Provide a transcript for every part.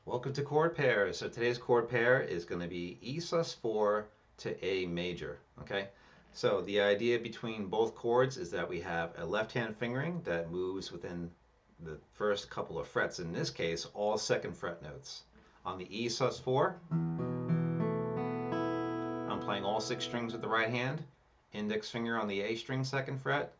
Welcome to chord pairs. So today's chord pair is going to be Esus4 to A major. Okay. So the idea between both chords is that we have a left-hand fingering that moves within the first couple of frets. In this case, all second fret notes. On the Esus4, I'm playing all six strings with the right hand. Index finger on the A string, second fret.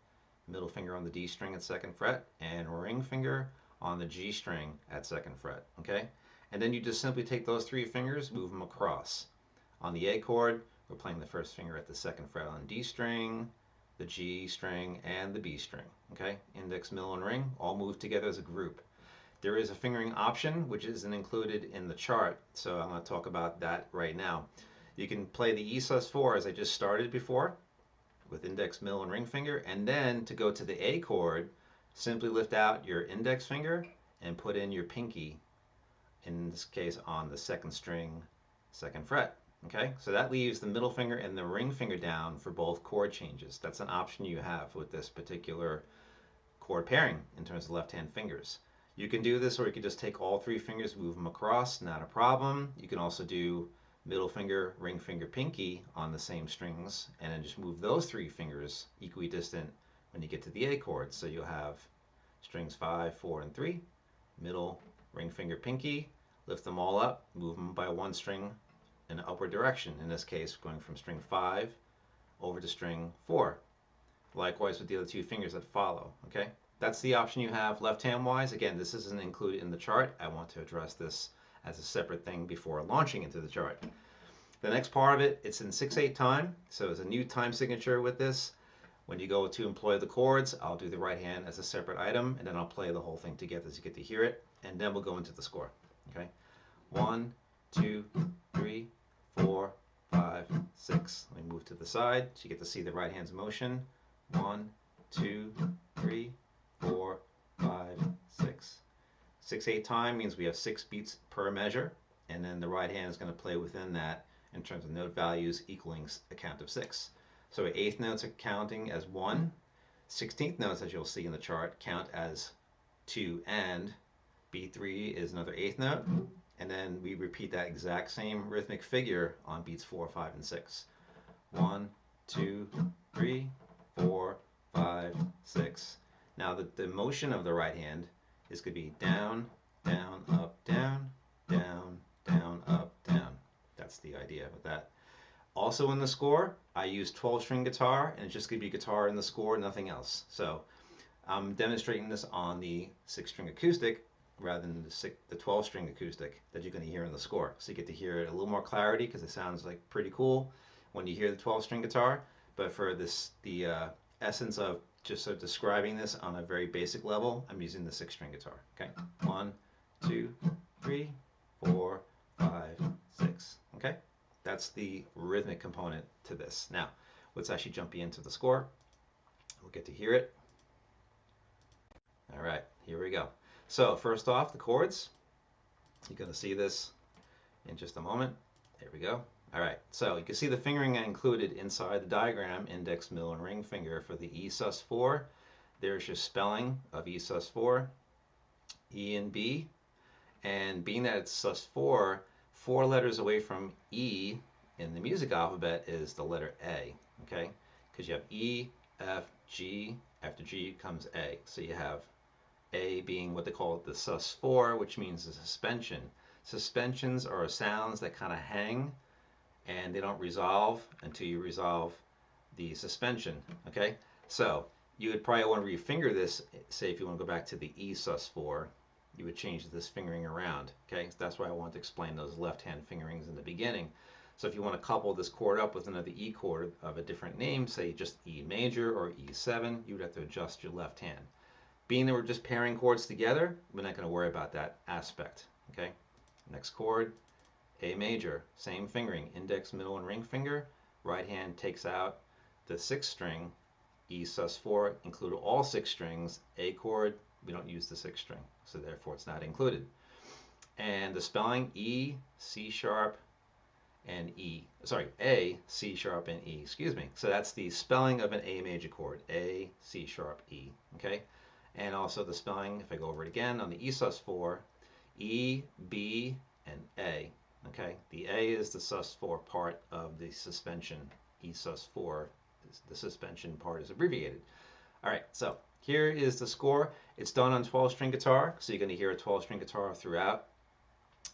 Middle finger on the D string at second fret, and ring finger on the G string at second fret, okay? And then you just simply take those three fingers, move them across. On the A chord, we're playing the first finger at the second fret on D string, the G string, and the B string, okay? Index, middle, and ring all move together as a group. There is a fingering option, which isn't included in the chart, so I'm going to talk about that right now. You can play the E sus4 as I just started before, with index, middle, and ring finger. And then to go to the A chord, simply lift out your index finger and put in your pinky, in this case on the second string, second fret. Okay, so that leaves the middle finger and the ring finger down for both chord changes. That's an option you have with this particular chord pairing in terms of left hand fingers. You can do this, or you can just take all three fingers, move them across, not a problem. You can also do middle finger, ring finger, pinky on the same strings, and then just move those three fingers equidistant when you get to the A chord. So you'll have strings 5, 4, and 3, middle, ring finger, pinky, lift them all up, move them by one string in an upward direction. In this case, going from string 5 over to string 4. Likewise with the other two fingers that follow, okay? That's the option you have left hand wise. Again, this isn't included in the chart. I want to address this as a separate thing before launching into the chart. The next part of it, it's in 6/8 time, so there's a new time signature with this. When you go to employ the chords, I'll do the right hand as a separate item, and then I'll play the whole thing together so you get to hear it, and then we'll go into the score, okay? 1, 2, 3, 4, 5, 6. Let me move to the side so you get to see the right hand's motion. 1, 2, 3, 4, 5, 6. 6/8 time means we have 6 beats per measure, and then the right hand is going to play within that in terms of note values equaling a count of 6. So eighth notes are counting as 1. 16th notes, as you'll see in the chart, count as 2 and B3 is another eighth note, and then we repeat that exact same rhythmic figure on beats 4, 5, and 6. 1, 2, 3, 4, 5, 6. Now the motion of the right hand is going to be down, down, up, down, down, down, up, down. That's the idea with that. Also in the score, I use 12-string guitar, and it's just going to be guitar in the score, nothing else. So I'm demonstrating this on the 6-string acoustic rather than the 12-string acoustic that you're going to hear in the score. So you get to hear it a little more clarity because it sounds like pretty cool when you hear the 12-string guitar. But for this, the essence of just sort of describing this on a very basic level, I'm using the 6-string guitar. Okay, 1, 2, 3, 4, 5, 6. Okay, that's the rhythmic component to this. Now, let's actually jump into the score. We'll get to hear it. All right, here we go. So first off, the chords. You're going to see this in just a moment. There we go. All right, so you can see the fingering I included inside the diagram, index, middle, and ring finger for the E sus4. There's your spelling of E sus4, E and B. And being that it's sus4, 4 letters away from E in the music alphabet is the letter A, okay? Because you have E, F, G. After G comes A. So you have A being what they call the sus4, which means a suspension. Suspensions are sounds that kind of hang and they don't resolve until you resolve the suspension, okay? So you would probably want to refinger this, say if you want to go back to the E sus4, you would change this fingering around, okay? So that's why I want to explain those left-hand fingerings in the beginning. So if you want to couple this chord up with another E chord of a different name, say just E major or E7, you would have to adjust your left hand. Being that we're just pairing chords together, we're not going to worry about that aspect, okay? Next chord, A major, same fingering, index, middle, and ring finger. Right hand takes out the 6th string, E sus4, include all 6 strings. A chord, we don't use the 6th string, so therefore it's not included. And the spelling, E, C sharp, and E. Sorry, A, C sharp, and E. Excuse me. So that's the spelling of an A major chord, A, C sharp, E. Okay? And also the spelling, if I go over it again, on the E sus4, E, B, and A. Okay, the A is the sus4 part of the suspension. Esus4, the suspension part is abbreviated. All right, so here is the score. It's done on 12-string guitar, so you're going to hear a 12-string guitar throughout.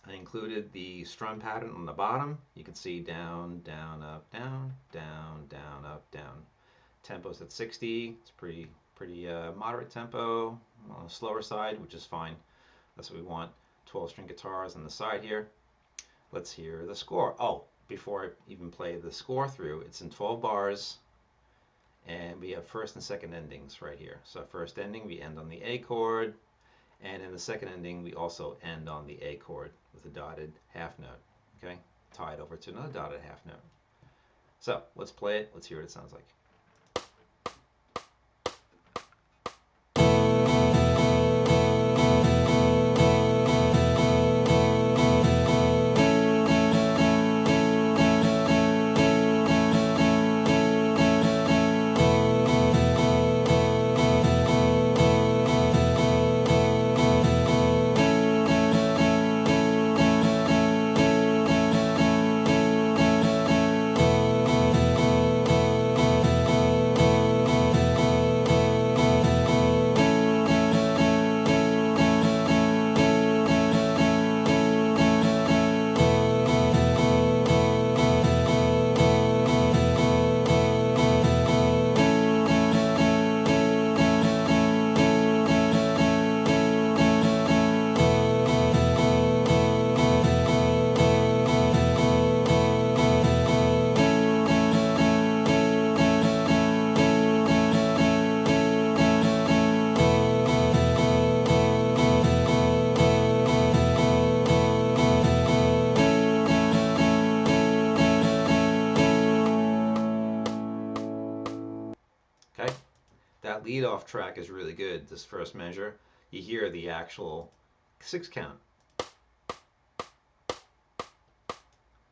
I included the strum pattern on the bottom. You can see down, down, up, down, down, down, up, down. Tempo's at 60. It's pretty moderate tempo, on the slower side, which is fine. That's what we want. 12-string guitars on the side here. Let's hear the score. Oh, before I even play the score through, it's in 12 bars, and we have first and second endings right here. So first ending, we end on the A chord, and in the second ending, we also end on the A chord with a dotted half note. Okay, tied over to another dotted half note. So let's play it. Let's hear what it sounds like. Okay, that lead off track is really good. This first measure, you hear the actual 6 count.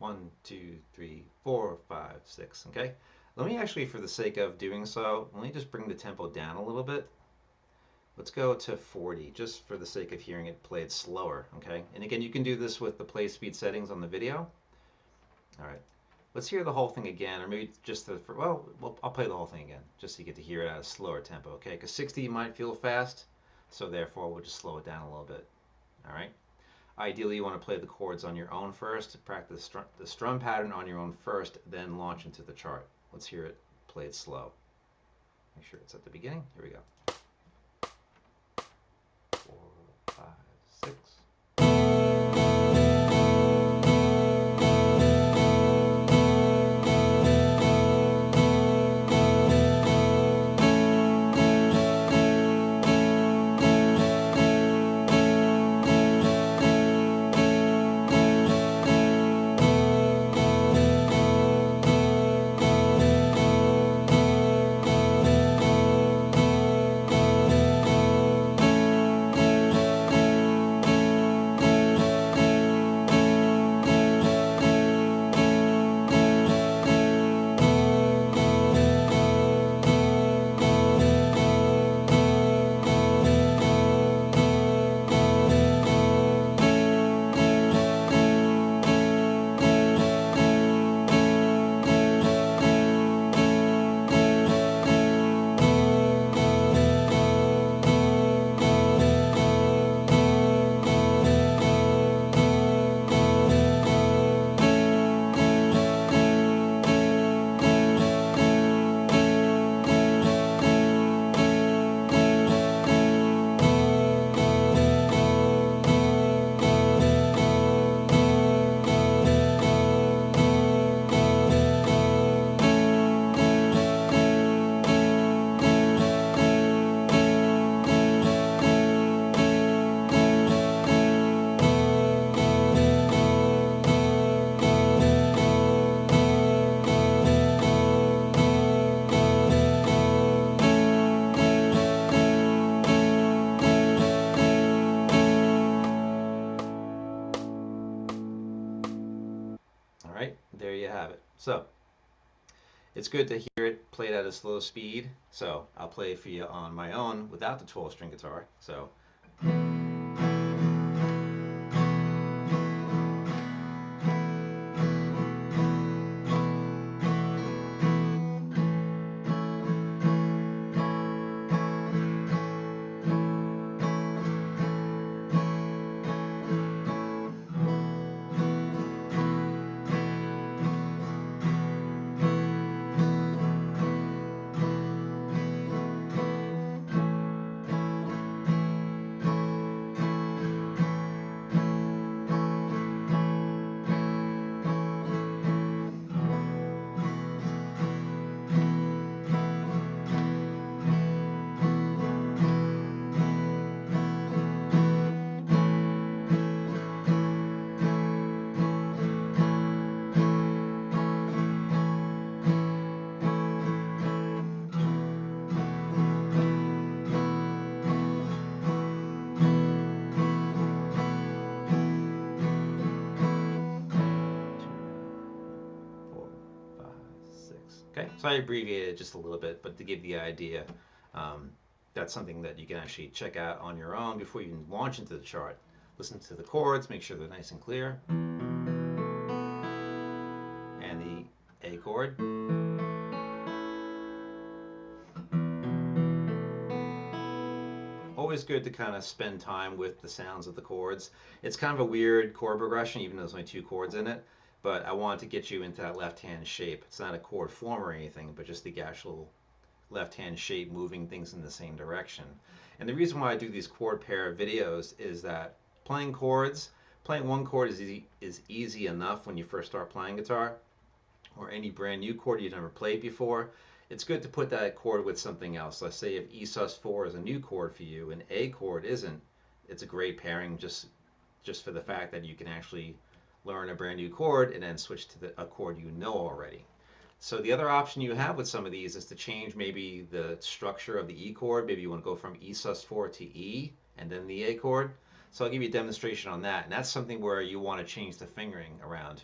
1, 2, 3, 4, 5, 6. Okay, let me actually, for the sake of doing so, let me just bring the tempo down a little bit. Let's go to 40, just for the sake of hearing it played slower. Okay, and again, you can do this with the play speed settings on the video. All right, let's hear the whole thing again, or maybe just the, well, I'll play the whole thing again, just so you get to hear it at a slower tempo, okay? Because 60 might feel fast, so therefore we'll just slow it down a little bit, all right? Ideally, you want to play the chords on your own first, practice the strum pattern on your own first, then launch into the chart. Let's hear it played slow. Make sure it's at the beginning. Here we go. 4, 5, 6. All right, there you have it. So it's good to hear it played at a slow speed. So I'll play it for you on my own without the 12-string guitar. So Okay, so I abbreviated just a little bit, but to give the idea, that's something that you can actually check out on your own before you even launch into the chart. Listen to the chords, make sure they're nice and clear. And the A chord. Always good to kind of spend time with the sounds of the chords. It's kind of a weird chord progression, even though there's only 2 chords in it, but I wanted to get you into that left-hand shape. It's not a chord form or anything, but just the actual left-hand shape, moving things in the same direction. And the reason why I do these chord pair videos is that playing one chord is easy enough when you first start playing guitar, or any brand new chord you've never played before. It's good to put that chord with something else. Let's say if Esus4 is a new chord for you and A chord isn't, it's a great pairing just for the fact that you can actually learn a brand new chord and then switch to a chord you know already. So the other option you have with some of these is to change maybe the structure of the E chord. Maybe you want to go from Esus4 to E and then the A chord. So I'll give you a demonstration on that. And that's something where you want to change the fingering around.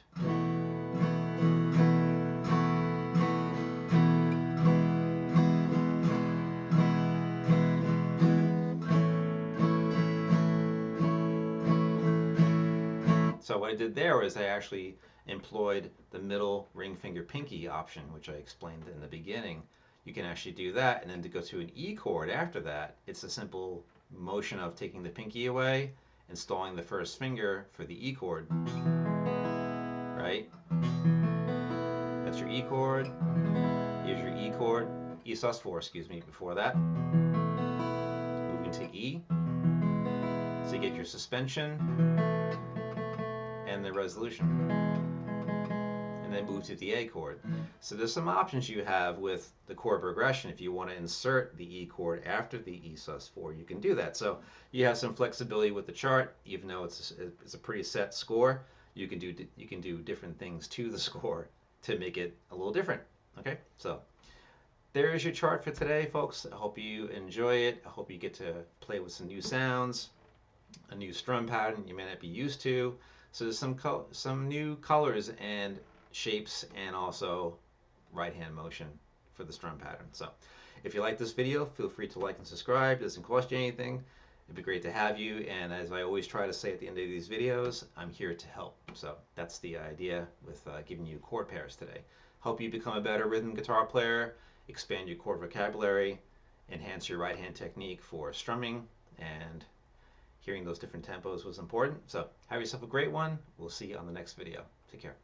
So what I did there was I actually employed the middle ring finger pinky option, which I explained in the beginning. You can actually do that, and then to go to an E chord after that, it's a simple motion of taking the pinky away, installing the first finger for the E chord, right? That's your E chord. Here's your E chord, Esus4, excuse me, before that. Moving to E. So you get your suspension and the resolution, and then move to the A chord. So there's some options you have with the chord progression. If you want to insert the E chord after the Esus4, you can do that. So you have some flexibility with the chart, even though it's a pretty set score. You can do different things to the score to make it a little different. Okay, so there is your chart for today, folks. I hope you enjoy it. I hope you get to play with some new sounds, a new strum pattern you may not be used to. So there's some new colors and shapes, and also right hand motion for the strum pattern. So if you like this video, feel free to like and subscribe. It doesn't cost you anything. It'd be great to have you, and as I always try to say at the end of these videos, I'm here to help. So that's the idea with giving you chord pairs today. Help you become a better rhythm guitar player, expand your chord vocabulary, enhance your right hand technique for strumming, and hearing those different tempos was important. So have yourself a great one. We'll see you on the next video. Take care.